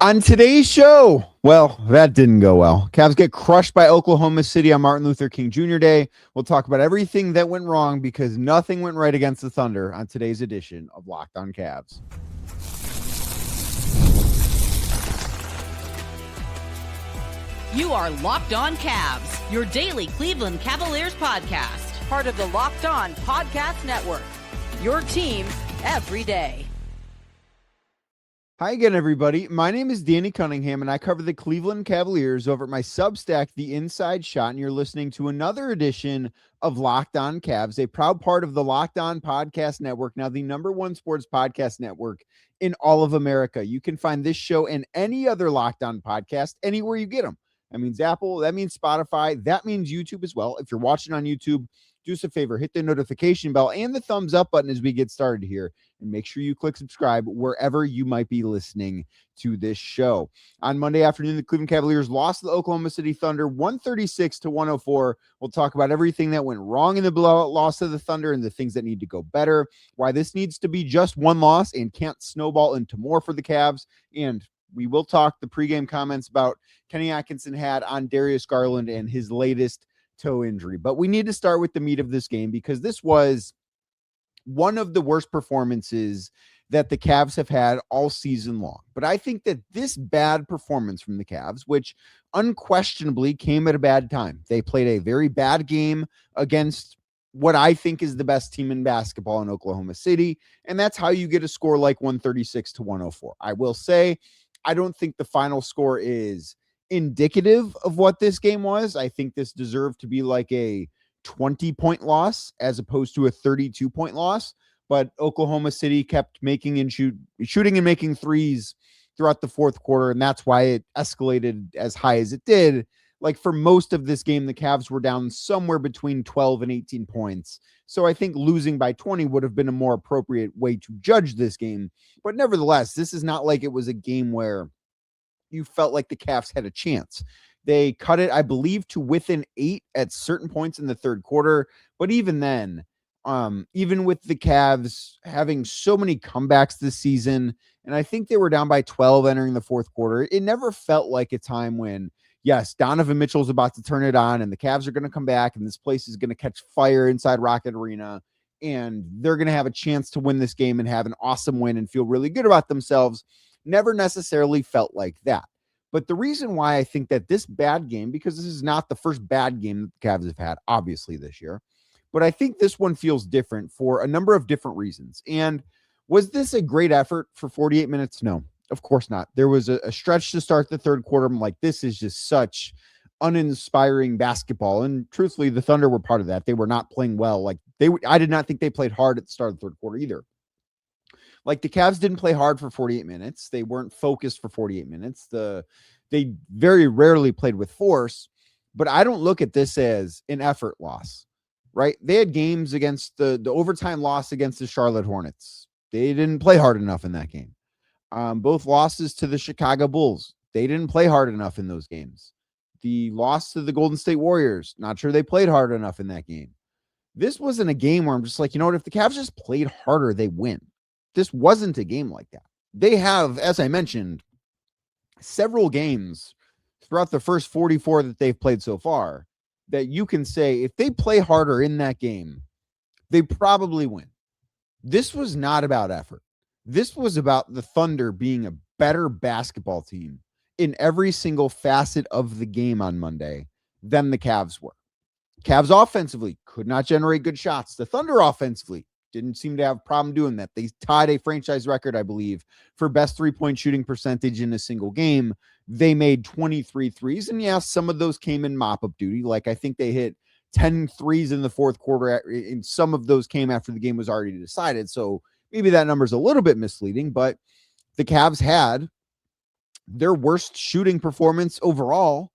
On today's show, well, that didn't go well. Cavs get crushed by Oklahoma City on Martin Luther King Jr. Day. We'll talk about everything that went wrong because nothing went right against the Thunder on today's edition of Locked On Cavs. You are Locked On Cavs, your daily Cleveland Cavaliers podcast. Part of the Locked On Podcast Network, your team every day. Hi again, everybody. My name is Danny Cunningham, and I cover the Cleveland Cavaliers over at my Substack, The Inside Shot, and you're listening to another edition of Locked On Cavs, a proud part of the Locked On Podcast Network, now the #1 sports podcast network in all of America. You can find this show and any other Locked On podcast anywhere you get them. That means Apple, that means Spotify, that means YouTube as well. If you're watching on YouTube, do us a favor, hit the notification bell and the thumbs up button as we get started here. And make sure you click subscribe wherever you might be listening to this show. On Monday afternoon, the Cleveland Cavaliers lost to the Oklahoma City Thunder 136-104. We'll talk about everything that went wrong in the blowout loss to the Thunder and the things that need to go better, why this needs to be just one loss and can't snowball into more for the Cavs. And we will talk the pregame comments about Kenny Atkinson had on Darius Garland and his latest toe injury. But we need to start with the meat of this game because this was one of the worst performances that the Cavs have had all season long. But I think that this bad performance from the Cavs, which unquestionably came at a bad time, they played a very bad game against what I think is the best team in basketball in Oklahoma City. And that's how you get a score like 136-104. I will say, I don't think the final score is indicative of what this game was. I think this deserved to be like a 20-point loss as opposed to a 32-point loss. But Oklahoma City kept making and shooting and making threes throughout the fourth quarter, and that's why it escalated as high as it did. Like for most of this game, the Cavs were down somewhere between 12 and 18 points. So I think losing by 20 would have been a more appropriate way to judge this game. But nevertheless, this is not like it was a game where you felt like the Cavs had a chance. They cut it, I believe, to within 8 at certain points in the third quarter. But even then, even with the Cavs having so many comebacks this season, and I think they were down by 12 entering the fourth quarter, it never felt like a time when, yes, Donovan Mitchell's about to turn it on and the Cavs are going to come back and this place is going to catch fire inside Rocket Arena and they're going to have a chance to win this game and have an awesome win and feel really good about themselves. Never necessarily felt like that. But the reason why I think that this bad game, because this is not the first bad game that the Cavs have had, obviously, this year, but I think this one feels different for a number of different reasons. And was this a great effort for 48 minutes? No, of course not. There was a stretch to start the third quarter. I'm like, this is just such uninspiring basketball. And truthfully, the Thunder were part of that. They were not playing well. Like I did not think they played hard at the start of the third quarter either. Like the Cavs didn't play hard for 48 minutes. They weren't focused for 48 minutes. They very rarely played with force, but I don't look at this as an effort loss, right? They had games against the overtime loss against the Charlotte Hornets. They didn't play hard enough in that game. Both losses to the Chicago Bulls. They didn't play hard enough in those games. The loss to the Golden State Warriors. Not sure they played hard enough in that game. This wasn't a game where I'm just like, you know what? If the Cavs just played harder, they win. This wasn't a game like that. They have, as I mentioned, several games throughout the first 44 that they've played so far that you can say if they play harder in that game, they probably win. This was not about effort. This was about the Thunder being a better basketball team in every single facet of the game on Monday than the Cavs were. Cavs offensively could not generate good shots. The Thunder offensively didn't seem to have a problem doing that. They tied a franchise record, I believe, for best three-point shooting percentage in a single game. They made 23 threes, and yes, some of those came in mop-up duty. Like I think they hit 10 threes in the fourth quarter, and some of those came after the game was already decided. So maybe that number is a little bit misleading, but the Cavs had their worst shooting performance overall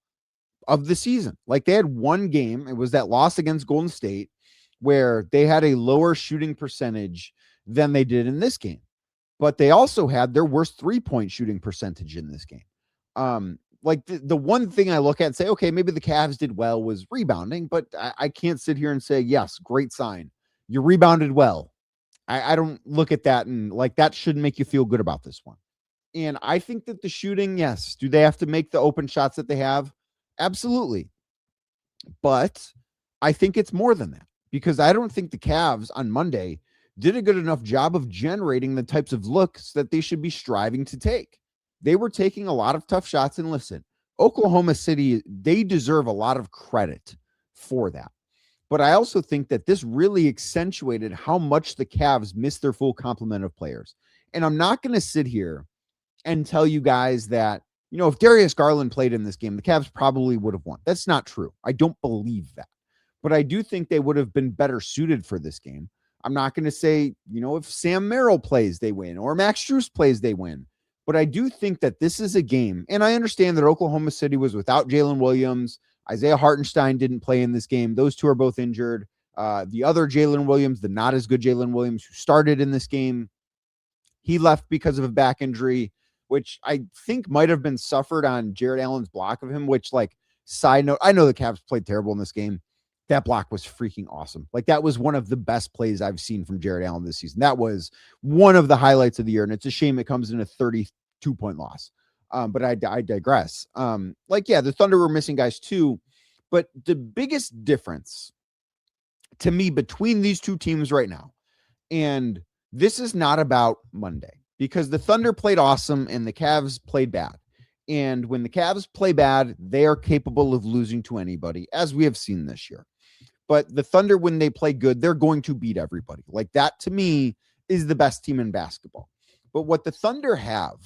of the season. Like they had one game, it was that loss against Golden State, where they had a lower shooting percentage than they did in this game. But they also had their worst three-point shooting percentage in this game. Like the one thing I look at and say, okay, maybe the Cavs did well was rebounding, but I can't sit here and say, yes, great sign. You rebounded well. I don't look at that and like that shouldn't make you feel good about this one. And I think that the shooting, yes, do they have to make the open shots that they have? Absolutely. But I think it's more than that, because I don't think the Cavs on Monday did a good enough job of generating the types of looks that they should be striving to take. They were taking a lot of tough shots. And listen, Oklahoma City, they deserve a lot of credit for that. But I also think that this really accentuated how much the Cavs missed their full complement of players. And I'm not going to sit here and tell you guys that, if Darius Garland played in this game, the Cavs probably would have won. That's not true. I don't believe that. But I do think they would have been better suited for this game. I'm not going to say, if Sam Merrill plays, they win, or Max Strus plays, they win. But I do think that this is a game, and I understand that Oklahoma City was without Jalen Williams. Isaiah Hartenstein didn't play in this game. Those two are both injured. The other Jalen Williams, the not as good Jalen Williams, who started in this game, he left because of a back injury, which I think might have been suffered on Jared Allen's block of him, which, like, side note, I know the Cavs played terrible in this game. That block was freaking awesome. Like, that was one of the best plays I've seen from Jared Allen this season. That was one of the highlights of the year, and it's a shame it comes in a 32-point loss. But I digress. The Thunder were missing guys too, but the biggest difference to me between these two teams right now, and this is not about Monday, because the Thunder played awesome and the Cavs played bad. And when the Cavs play bad, they are capable of losing to anybody, as we have seen this year. But the Thunder, when they play good, they're going to beat everybody. Like, that, to me, is the best team in basketball. But what the Thunder have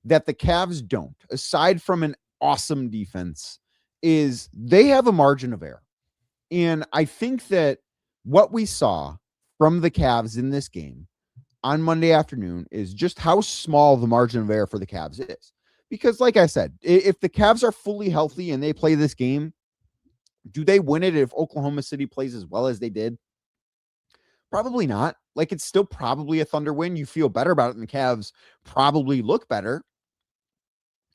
that the Cavs don't, aside from an awesome defense, is they have a margin of error. And I think that what we saw from the Cavs in this game on Monday afternoon is just how small the margin of error for the Cavs is. Because, like I said, if the Cavs are fully healthy and they play this game, do they win it if Oklahoma City plays as well as they did? Probably not. Like, it's still probably a Thunder win. You feel better about it, and the Cavs probably look better.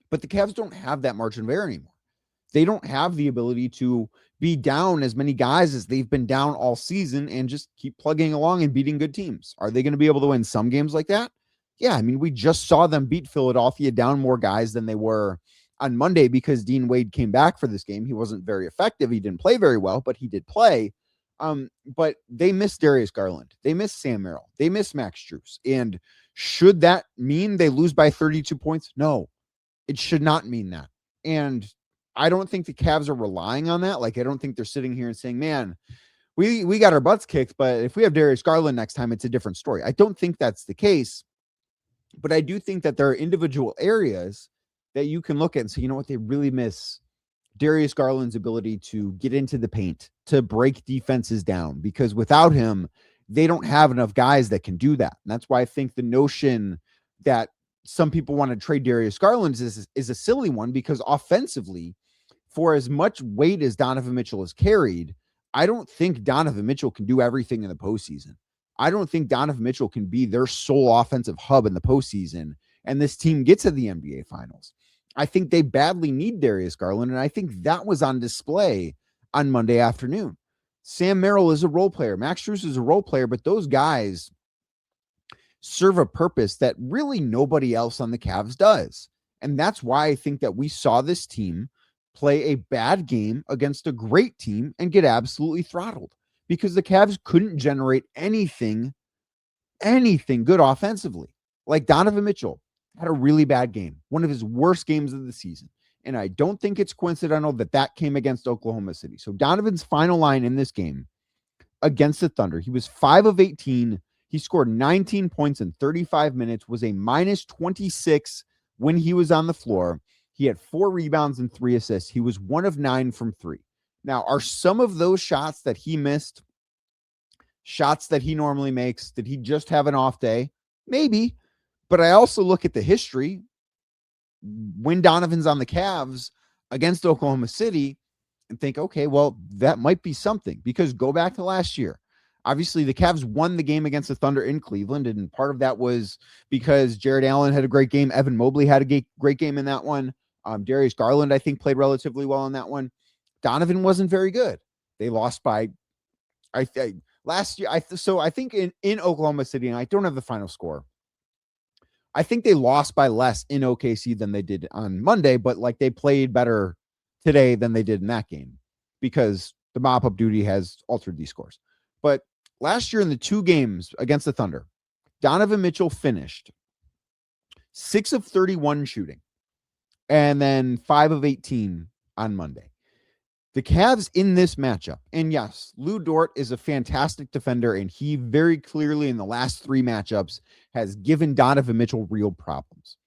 But the Cavs don't have that margin of error anymore. They don't have the ability to be down as many guys as they've been down all season and just keep plugging along and beating good teams. Are they going to be able to win some games like that? Yeah, I mean, we just saw them beat Philadelphia down more guys than they were on Monday because Dean Wade came back for this game. He wasn't very effective. He didn't play very well, but he did play. But they missed Darius Garland. They missed Sam Merrill. They missed Max Strus. And should that mean they lose by 32 points? No, it should not mean that. And I don't think the Cavs are relying on that. Like, I don't think they're sitting here and saying, man, we got our butts kicked, but if we have Darius Garland next time, it's a different story. I don't think that's the case. But I do think that there are individual areas that you can look at and say, you know what, they really miss Darius Garland's ability to get into the paint, to break defenses down, because without him, they don't have enough guys that can do that. And that's why I think the notion that some people want to trade Darius Garland is a silly one, because offensively, for as much weight as Donovan Mitchell has carried, I don't think Donovan Mitchell can do everything in the postseason. I don't think Donovan Mitchell can be their sole offensive hub in the postseason, and this team gets to the NBA Finals. I think they badly need Darius Garland, and I think that was on display on Monday afternoon. Sam Merrill is a role player. Max Strus is a role player, but those guys serve a purpose that really nobody else on the Cavs does. And that's why I think that we saw this team play a bad game against a great team and get absolutely throttled, because the Cavs couldn't generate anything good offensively. Like, Donovan Mitchell had a really bad game, one of his worst games of the season. And I don't think it's coincidental that came against Oklahoma City. So Donovan's final line in this game against the Thunder, he was 5 of 18. He scored 19 points in 35 minutes, was a minus 26 when he was on the floor. He had 4 rebounds and 3 assists. He was 1 of 9 from 3. Now, are some of those shots that he missed shots that he normally makes? Did he just have an off day? Maybe. But I also look at the history. When Donovan's on the Cavs against Oklahoma City and think, okay, well, that might be something, because go back to last year. Obviously, the Cavs won the game against the Thunder in Cleveland, and part of that was because Jared Allen had a great game. Evan Mobley had a great game in that one. Darius Garland, I think, played relatively well in that one. Donovan wasn't very good. They lost by, last year. So I think in Oklahoma City, and I don't have the final score, I think they lost by less in OKC than they did on Monday, but like they played better today than they did in that game because the mop-up duty has altered these scores. But last year in the 2 games against the Thunder, Donovan Mitchell finished 6 of 31 shooting and then 5 of 18 on Monday. The Cavs in this matchup, and yes, Lou Dort is a fantastic defender, and he very clearly in the last 3 matchups has given Donovan Mitchell real problems.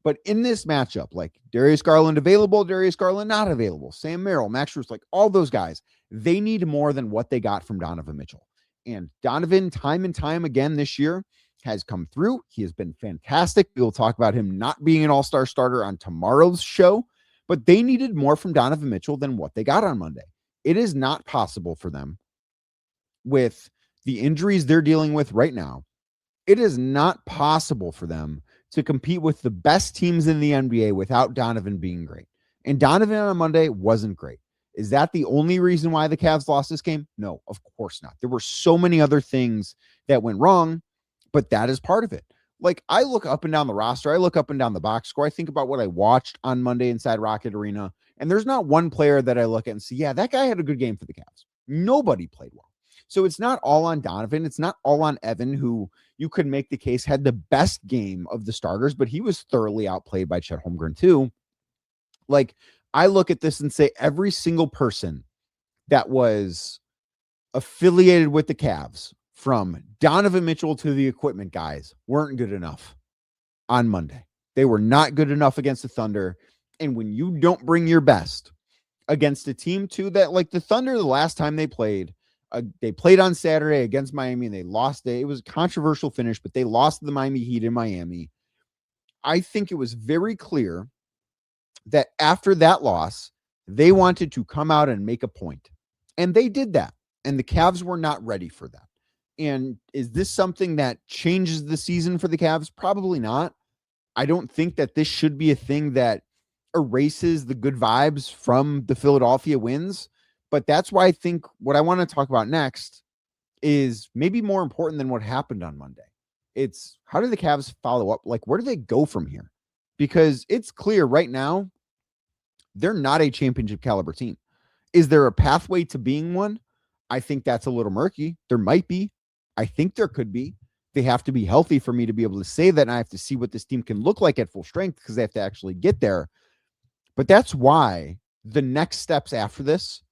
But in this matchup, like Darius Garland available, Darius Garland not available, Sam Merrill, Max Strus, like all those guys, they need more than what they got from Donovan Mitchell. And Donovan, time and time again this year, has come through. He has been fantastic. We'll talk about him not being an all-star starter on tomorrow's show, but they needed more from Donovan Mitchell than what they got on Monday. It is not possible for them with the injuries they're dealing with right now. It is not possible for them to compete with the best teams in the NBA without Donovan being great. And Donovan on Monday wasn't great. Is that the only reason why the Cavs lost this game? No, of course not. There were so many other things that went wrong, but that is part of it. Like, I look up and down the roster. I look up and down the box score. I think about what I watched on Monday inside Rocket Arena, and there's not one player that I look at and see, yeah, that guy had a good game for the Cavs. Nobody played well. So it's not all on Donovan. It's not all on Evan, who you could make the case had the best game of the starters, but he was thoroughly outplayed by Chet Holmgren too. Like, I look at this and say every single person that was affiliated with the Cavs, from Donovan Mitchell to the equipment guys, weren't good enough on Monday. They were not good enough against the Thunder. And when you don't bring your best against a team too, that like the Thunder, the last time they played on Saturday against Miami and they lost. It was a controversial finish, but they lost to the Miami Heat in Miami. I think it was very clear that after that loss, they wanted to come out and make a point. And they did that. And the Cavs were not ready for that. And is this something that changes the season for the Cavs? Probably not. I don't think that this should be a thing that erases the good vibes from the Philadelphia wins. But that's why I think what I want to talk about next is maybe more important than what happened on Monday. It's how do the Cavs follow up? Like, where do they go from here? Because it's clear right now, they're not a championship caliber team. Is there a pathway to being one? I think that's a little murky. There might be. I think there could be. They have to be healthy for me to be able to say that. And I have to see what this team can look like at full strength because they have to actually get there. But that's why the next steps after this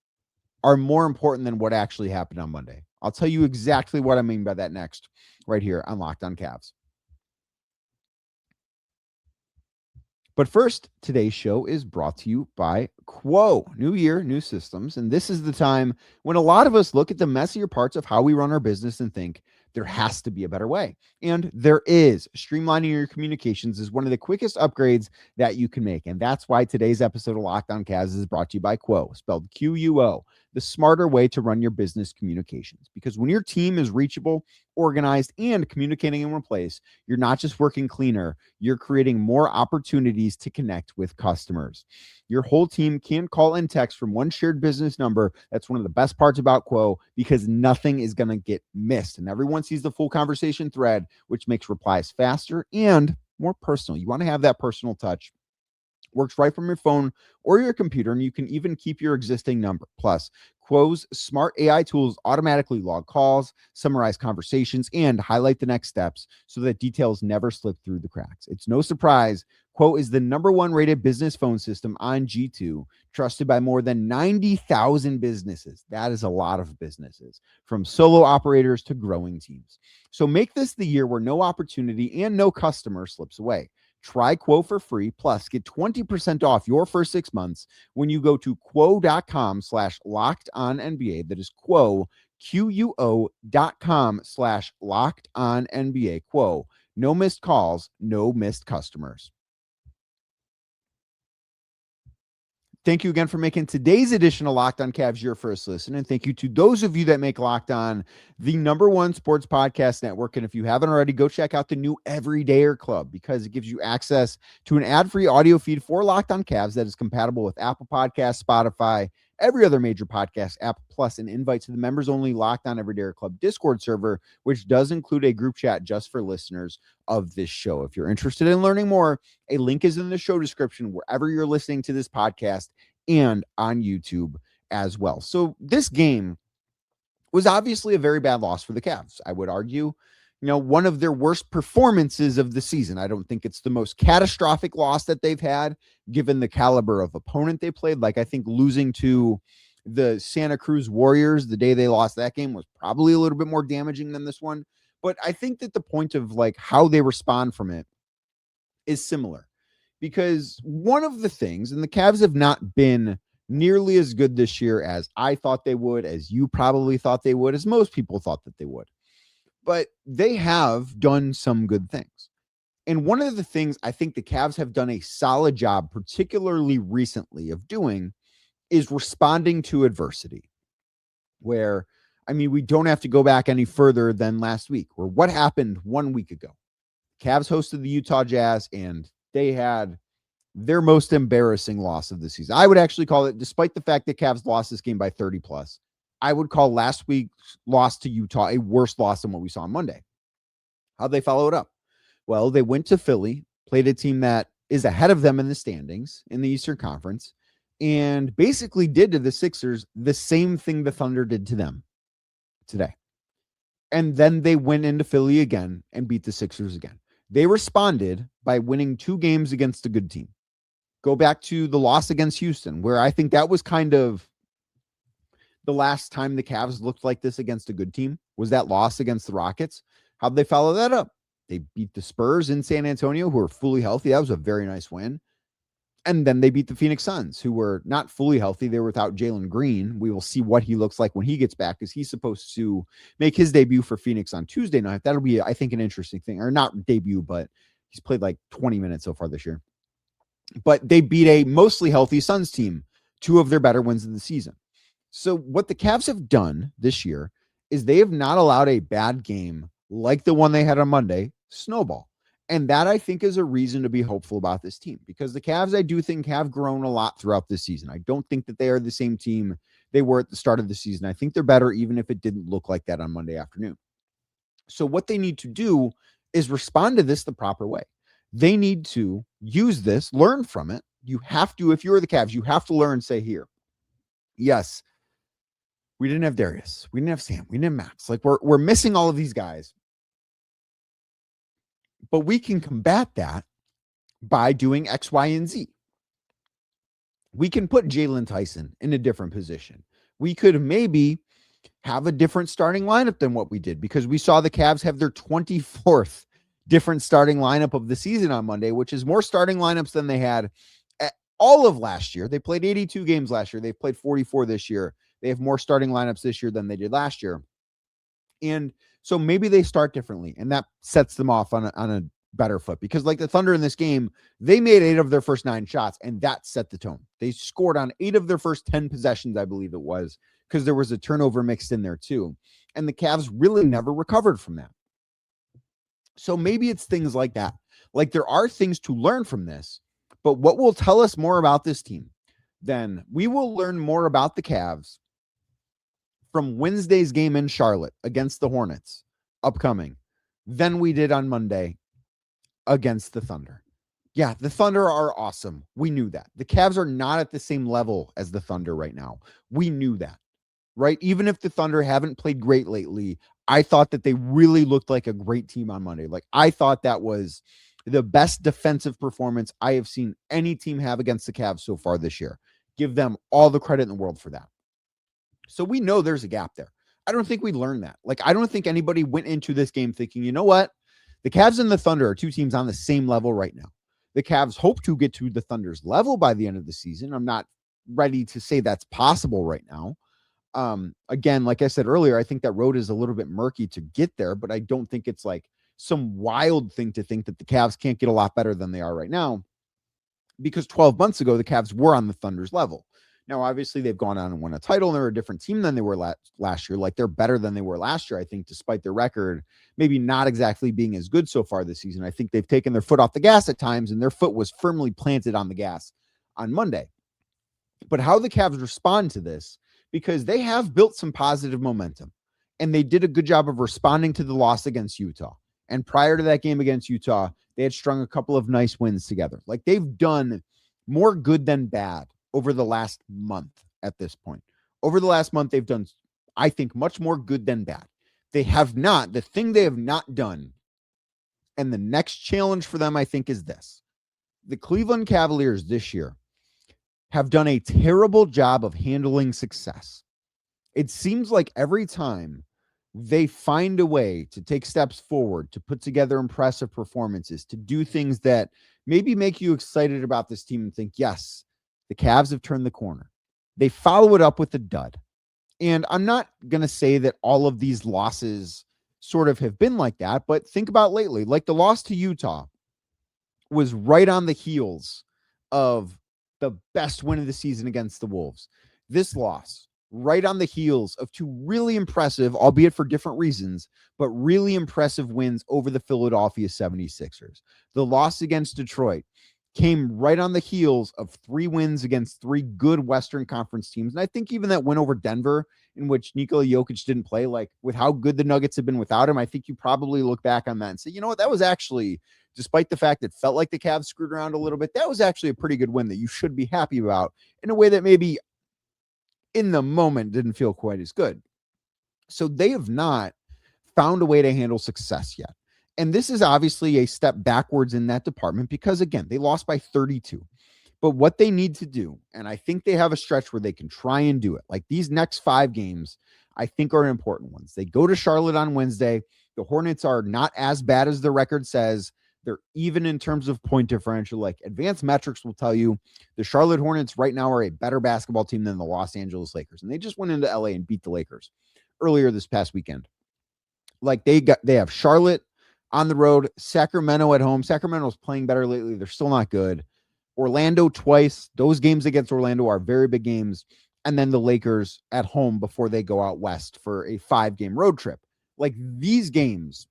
are more important than what actually happened on Monday. I'll tell you exactly what I mean by that next, right here on Locked On Cavs. But first, today's show is brought to you by Quo. New year, new systems. And this is the time when a lot of us look at the messier parts of how we run our business and think there has to be a better way. And there is. Streamlining your communications is one of the quickest upgrades that you can make. And that's why today's episode of Locked On Cavs is brought to you by Quo, spelled Quo, the smarter way to run your business communications. Because when your team is reachable, organized, and communicating in one place, you're not just working cleaner, you're creating more opportunities to connect with customers. Your whole team can call and text from one shared business number. That's one of the best parts about Quo, because nothing is going to get missed. And everyone sees the full conversation thread, which makes replies faster and more personal. You want to have that personal touch. Works right from your phone or your computer, and you can even keep your existing number. Plus, Quo's smart AI tools automatically log calls, summarize conversations, and highlight the next steps so that details never slip through the cracks. It's no surprise Quo is the #1 rated business phone system on G2, trusted by more than 90,000 businesses. That is a lot of businesses, from solo operators to growing teams. So make this the year where no opportunity and no customer slips away. Try Quo for free, plus get 20% off your first 6 months when you go to quo.com/lockedonnba. That is Quo, QUO.com/lockedonnba. Quo. No missed calls, no missed customers. Thank you again for making today's edition of Locked On Cavs your first listen. And thank you to those of you that make Locked On the #1 sports podcast network. And if you haven't already, go check out the new Everydayer Club, because it gives you access to an ad-free audio feed for Locked On Cavs that is compatible with Apple Podcasts, Spotify, every other major podcast app, plus an invite to the members-only Locked On Everyday Club Discord server, which does include a group chat just for listeners of this show. If you're interested in learning more, a link is in the show description wherever you're listening to this podcast and on YouTube as well. So this game was obviously a very bad loss for the Cavs. I would argue, one of their worst performances of the season. I don't think it's the most catastrophic loss that they've had, given the caliber of opponent they played. Like, I think losing to the Santa Cruz Warriors the day they lost that game was probably a little bit more damaging than this one. But I think that the point of like how they respond from it is similar, because one of the things, and the Cavs have not been nearly as good this year as I thought they would, as you probably thought they would, as most people thought that they would. But they have done some good things. And one of the things I think the Cavs have done a solid job, particularly recently, of doing is responding to adversity. Where, we don't have to go back any further than last week, or what happened 1 week ago. Cavs hosted the Utah Jazz, and they had their most embarrassing loss of the season. I would actually call it, despite the fact that Cavs lost this game by 30 plus, I would call last week's loss to Utah a worse loss than what we saw on Monday. How'd they follow it up? Well, they went to Philly, played a team that is ahead of them in the standings in the Eastern Conference, and basically did to the Sixers the same thing the Thunder did to them today. And then they went into Philly again and beat the Sixers again. They responded by winning 2 games against a good team. Go back to the loss against Houston, where I think that was kind of the last time the Cavs looked like this against a good team, was that loss against the Rockets. How'd they follow that up? They beat the Spurs in San Antonio, who are fully healthy. That was a very nice win. And then they beat the Phoenix Suns, who were not fully healthy. They were without Jalen Green. We will see what he looks like when he gets back, because he's supposed to make his debut for Phoenix on Tuesday night. That'll be, I think, an interesting thing. Or not debut, but he's played like 20 minutes so far this year. But they beat a mostly healthy Suns team, 2 of their better wins of the season. So what the Cavs have done this year is they have not allowed a bad game like the one they had on Monday snowball. And that, I think, is a reason to be hopeful about this team, because the Cavs, I do think, have grown a lot throughout this season. I don't think that they are the same team they were at the start of the season. I think they're better, even if it didn't look like that on Monday afternoon. So what they need to do is respond to this the proper way. They need to use this, learn from it. You have to, if you're the Cavs, you have to learn, say, here, yes, we didn't have Darius, we didn't have Sam, we didn't have Max. Like, we're missing all of these guys. But we can combat that by doing X, Y, and Z. We can put Jalen Tyson in a different position. We could maybe have a different starting lineup than what we did, because we saw the Cavs have their 24th different starting lineup of the season on Monday, which is more starting lineups than they had all of last year. They played 82 games last year. They've played 44 this year. They have more starting lineups this year than they did last year. And so maybe they start differently, and that sets them off on a better foot, because like the Thunder in this game, they made 8 of their first 9 shots, and that set the tone. They scored on 8 of their first 10 possessions, I believe it was, because there was a turnover mixed in there too. And the Cavs really never recovered from that. So maybe it's things like that. Like, there are things to learn from this, but what will tell us more about this team, then we will learn more about the Cavs from Wednesday's game in Charlotte against the Hornets upcoming than we did on Monday against the Thunder. Yeah, the Thunder are awesome. We knew that. The Cavs are not at the same level as the Thunder right now. We knew that, right? Even if the Thunder haven't played great lately, I thought that they really looked like a great team on Monday. Like, I thought that was the best defensive performance I have seen any team have against the Cavs so far this year. Give them all the credit in the world for that. So we know there's a gap there. I don't think we learned that. Like, I don't think anybody went into this game thinking, you know what? The Cavs and the Thunder are 2 teams on the same level right now. The Cavs hope to get to the Thunder's level by the end of the season. I'm not ready to say that's possible right now. Again, like I said earlier, I think that road is a little bit murky to get there, but I don't think it's like some wild thing to think that the Cavs can't get a lot better than they are right now, because 12 months ago, the Cavs were on the Thunder's level. Now, obviously, they've gone on and won a title, and they're a different team than they were last year. Like, they're better than they were last year, I think, despite their record maybe not exactly being as good so far this season. I think they've taken their foot off the gas at times, and their foot was firmly planted on the gas on Monday. But how the Cavs respond to this, because they have built some positive momentum, and they did a good job of responding to the loss against Utah. And prior to that game against Utah, they had strung a couple of nice wins together. Like, they've done more good than bad over the last month at this point. Over the last month, they've done, I think, much more good than bad. They have not, the thing they have not done, and the next challenge for them, I think, is this. The Cleveland Cavaliers this year have done a terrible job of handling success. It seems like every time they find a way to take steps forward, to put together impressive performances, to do things that maybe make you excited about this team and think, yes, the Cavs have turned the corner, they follow it up with a dud. And I'm not going to say that all of these losses sort of have been like that, but think about lately, like the loss to Utah was right on the heels of the best win of the season against the Wolves. This loss, right on the heels of two really impressive, albeit for different reasons, but really impressive wins over the Philadelphia 76ers. The loss against Detroit came right on the heels of 3 wins against 3 good Western Conference teams. And I think even that win over Denver, in which Nikola Jokic didn't play, like with how good the Nuggets have been without him, I think you probably look back on that and say, you know what, that was actually, despite the fact it felt like the Cavs screwed around a little bit, that was actually a pretty good win that you should be happy about in a way that maybe in the moment didn't feel quite as good. So they have not found a way to handle success yet. And this is obviously a step backwards in that department because, again, they lost by 32. But what they need to do, and I think they have a stretch where they can try and do it, like these next 5 games, I think are important ones. They go to Charlotte on Wednesday. The Hornets are not as bad as the record says. They're even in terms of point differential. Like, advanced metrics will tell you the Charlotte Hornets right now are a better basketball team than the Los Angeles Lakers. And they just went into LA and beat the Lakers earlier this past weekend. Like, they have Charlotte on the road, Sacramento at home. Sacramento's playing better lately. They're still not good. Orlando twice. Those games against Orlando are very big games. And then the Lakers at home before they go out west for a 5-game road trip. Like, these games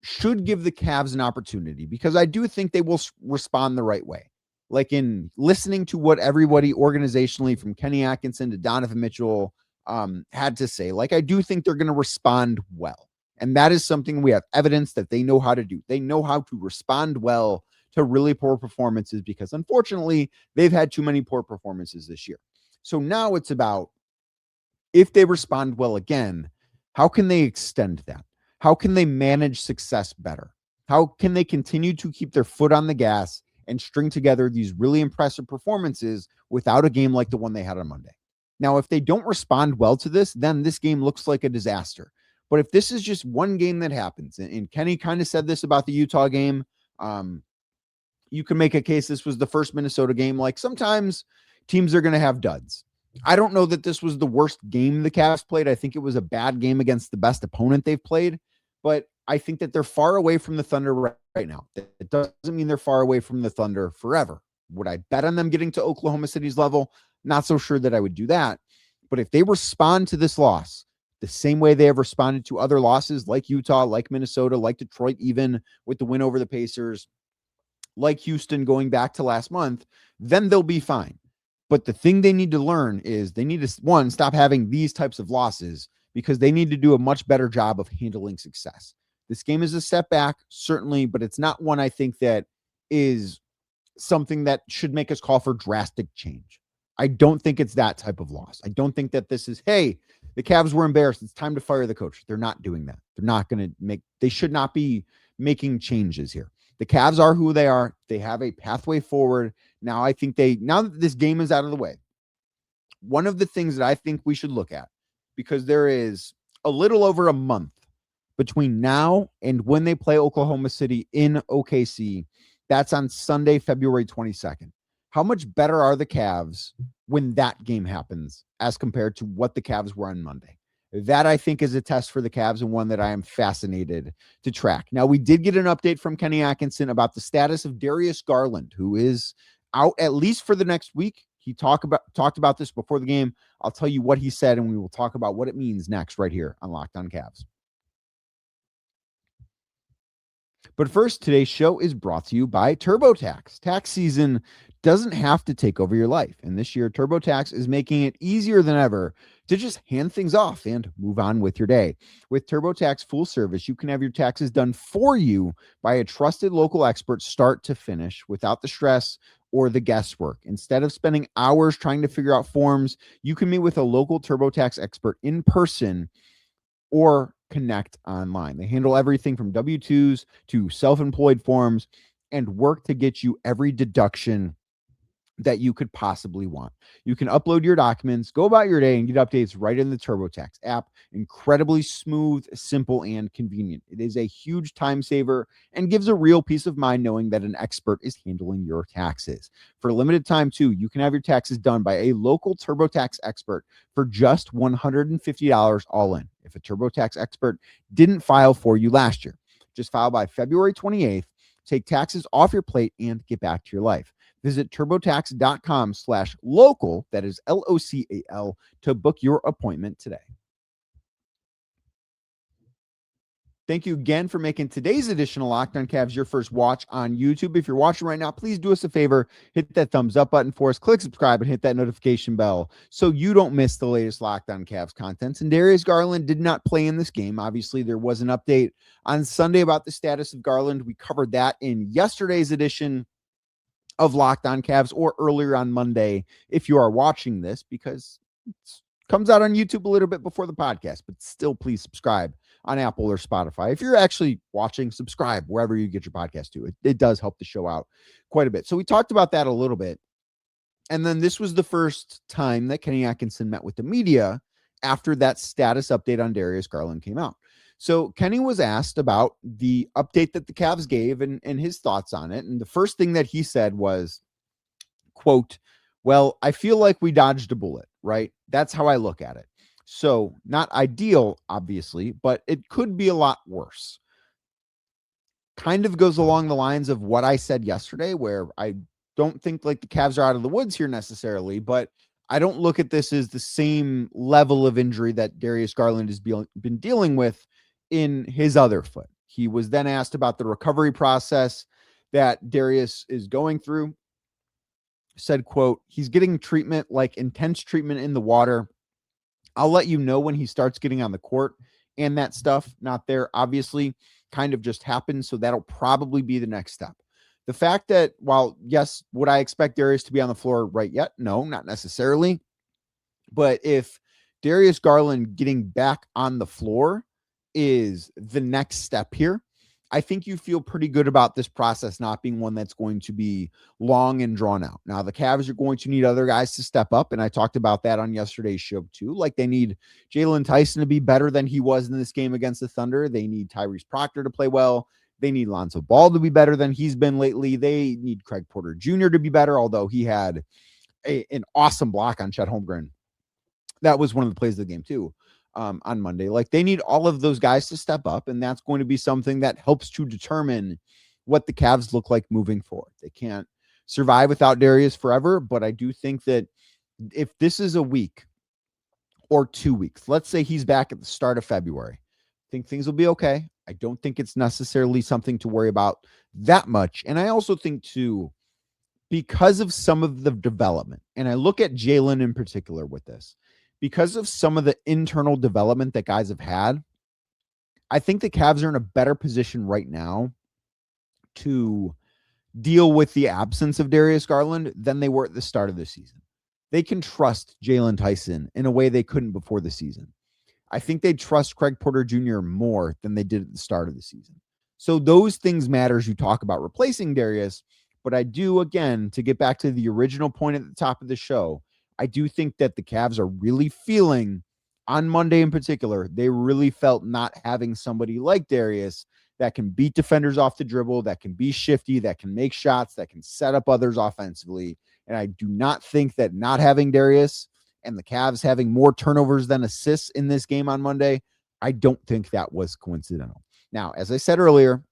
should give the Cavs an opportunity because I do think they will respond the right way. Like, in listening to what everybody organizationally from Kenny Atkinson to Donovan Mitchell had to say, like, I do think they're going to respond well. And that is something we have evidence that they know how to do. They know how to respond well to really poor performances because, unfortunately, they've had too many poor performances this year. So now it's about, if they respond well again, how can they extend that? How can they manage success better? How can they continue to keep their foot on the gas and string together these really impressive performances without a game like the one they had on Monday? Now, if they don't respond well to this, then this game looks like a disaster. But if this is just one game that happens, and Kenny kind of said this about the Utah game, you can make a case this was the first Minnesota game. Like, sometimes teams are going to have duds. I don't know that this was the worst game the Cavs played. I think it was a bad game against the best opponent they've played. But I think that they're far away from the Thunder right now. It doesn't mean they're far away from the Thunder forever. Would I bet on them getting to Oklahoma City's level? Not so sure that I would do that. But if they respond to this loss the same way they have responded to other losses like Utah, like Minnesota, like Detroit, even with the win over the Pacers, like Houston going back to last month, then they'll be fine. But the thing they need to learn is they need to, one, stop having these types of losses because they need to do a much better job of handling success. This game is a step back, certainly, but it's not one I think that is something that should make us call for drastic change. I don't think it's that type of loss. I don't think that this is, hey, the Cavs were embarrassed, it's time to fire the coach. They're not doing that. They're not going to they should not be making changes here. The Cavs are who they are. They have a pathway forward. Now, I think now that this game is out of the way, one of the things that I think we should look at, because there is a little over a month between now and when they play Oklahoma City in OKC, that's on Sunday, February 22nd. How much better are the Cavs when that game happens as compared to what the Cavs were on Monday? That, I think, is a test for the Cavs and one that I am fascinated to track. Now, we did get an update from Kenny Atkinson about the status of Darius Garland, who is out at least for the next week. He talked about this before the game. I'll tell you what he said, and we will talk about what it means next right here on Locked On Cavs. But first, today's show is brought to you by TurboTax. Tax season doesn't have to take over your life. And this year, TurboTax is making it easier than ever to just hand things off and move on with your day. With TurboTax full service, you can have your taxes done for you by a trusted local expert start to finish without the stress or the guesswork. Instead of spending hours trying to figure out forms, you can meet with a local TurboTax expert in person or connect online. They handle everything from W-2s to self-employed forms and work to get you every deduction that you could possibly want. You can upload your documents, go about your day, and get updates right in the TurboTax app. Incredibly smooth, simple, and convenient. It is a huge time saver and gives a real peace of mind knowing that an expert is handling your taxes. For a limited time, too, you can have your taxes done by a local TurboTax expert for just $150 all in. If a TurboTax expert didn't file for you last year, just file by February 28th, take taxes off your plate, and get back to your life. Visit turbotax.com/local, that is LOCAL, to book your appointment today. Thank you again for making today's edition of Locked On Cavs your first watch on YouTube. If you're watching right now, please do us a favor, hit that thumbs up button for us, click subscribe, and hit that notification bell so you don't miss the latest Locked On Cavs content. And Darius Garland did not play in this game. Obviously, there was an update on Sunday about the status of Garland. We covered that in yesterday's edition of Locked On Cavs, or earlier on Monday if you are watching this, because it comes out on YouTube a little bit before the podcast, but still please subscribe on Apple or Spotify. If you're actually watching, subscribe wherever you get your podcast to. It does help the show out quite a bit. So we talked about that a little bit. And then this was the first time that Kenny Atkinson met with the media after that status update on Darius Garland came out. So Kenny was asked about the update that the Cavs gave and his thoughts on it. And the first thing that he said was, quote, "Well, I feel like we dodged a bullet, right? That's how I look at it. So not ideal, obviously, but it could be a lot worse." Kind of goes along the lines of what I said yesterday, where I don't think like the Cavs are out of the woods here necessarily, but I don't look at this as the same level of injury that Darius Garland has been dealing with in his other foot. He was then asked about the recovery process that Darius is going through. Said, quote, "He's getting treatment, like intense treatment in the water. I'll let you know when he starts getting on the court, and that stuff not there obviously kind of just happened. So that'll probably be the next step." The fact that, while yes, would I expect Darius to be on the floor right yet? No, not necessarily. But if Darius Garland getting back on the floor is the next step here, I think you feel pretty good about this process not being one that's going to be long and drawn out. Now, the Cavs are going to need other guys to step up, and I talked about that on yesterday's show too. Like, they need Jalen Tyson to be better than he was in this game against the Thunder. They need Tyrese Proctor to play well. They need Lonzo Ball to be better than he's been lately. They need Craig Porter Jr. to be better, although he had an awesome block on Chet Holmgren. That was one of the plays of the game too. On Monday. Like, they need all of those guys to step up, and that's going to be something that helps to determine what the Cavs look like moving forward. They can't survive without Darius forever, but I do think that if this is a week or 2 weeks, let's say he's back at the start of February, I think things will be okay. I don't think it's necessarily something to worry about that much. And I also think too, because of some of the development, and I look at Jalen in particular with this, because of some of the internal development that guys have had, I think the Cavs are in a better position right now to deal with the absence of Darius Garland than they were at the start of the season. They can trust Jalen Tyson in a way they couldn't before the season. I think they trust Craig Porter Jr. more than they did at the start of the season. So those things matter as you talk about replacing Darius. But I do, again, to get back to the original point at the top of the show, I do think that the Cavs are really feeling, on Monday in particular, they really felt not having somebody like Darius that can beat defenders off the dribble, that can be shifty, that can make shots, that can set up others offensively. And I do not think that not having Darius and the Cavs having more turnovers than assists in this game on Monday, I don't think that was coincidental. Now, as I said earlier,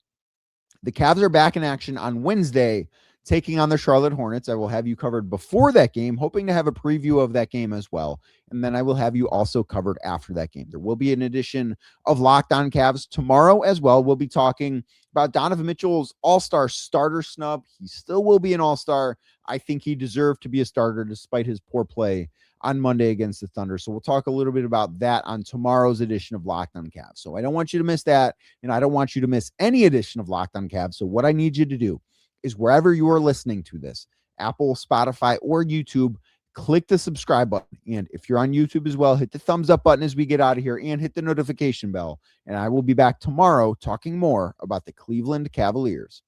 the Cavs are back in action on Wednesday taking on the Charlotte Hornets. I will have you covered before that game, hoping to have a preview of that game as well. And then I will have you also covered after that game. There will be an edition of Locked On Cavs tomorrow as well. We'll be talking about Donovan Mitchell's all-star starter snub. He still will be an all-star. I think he deserved to be a starter despite his poor play on Monday against the Thunder. So we'll talk a little bit about that on tomorrow's edition of Locked On Cavs. So I don't want you to miss that, and I don't want you to miss any edition of Locked On Cavs. So what I need you to do is wherever you are listening to this, Apple, Spotify, or YouTube, click the subscribe button. And if you're on YouTube as well, hit the thumbs up button as we get out of here and hit the notification bell. And I will be back tomorrow talking more about the Cleveland Cavaliers.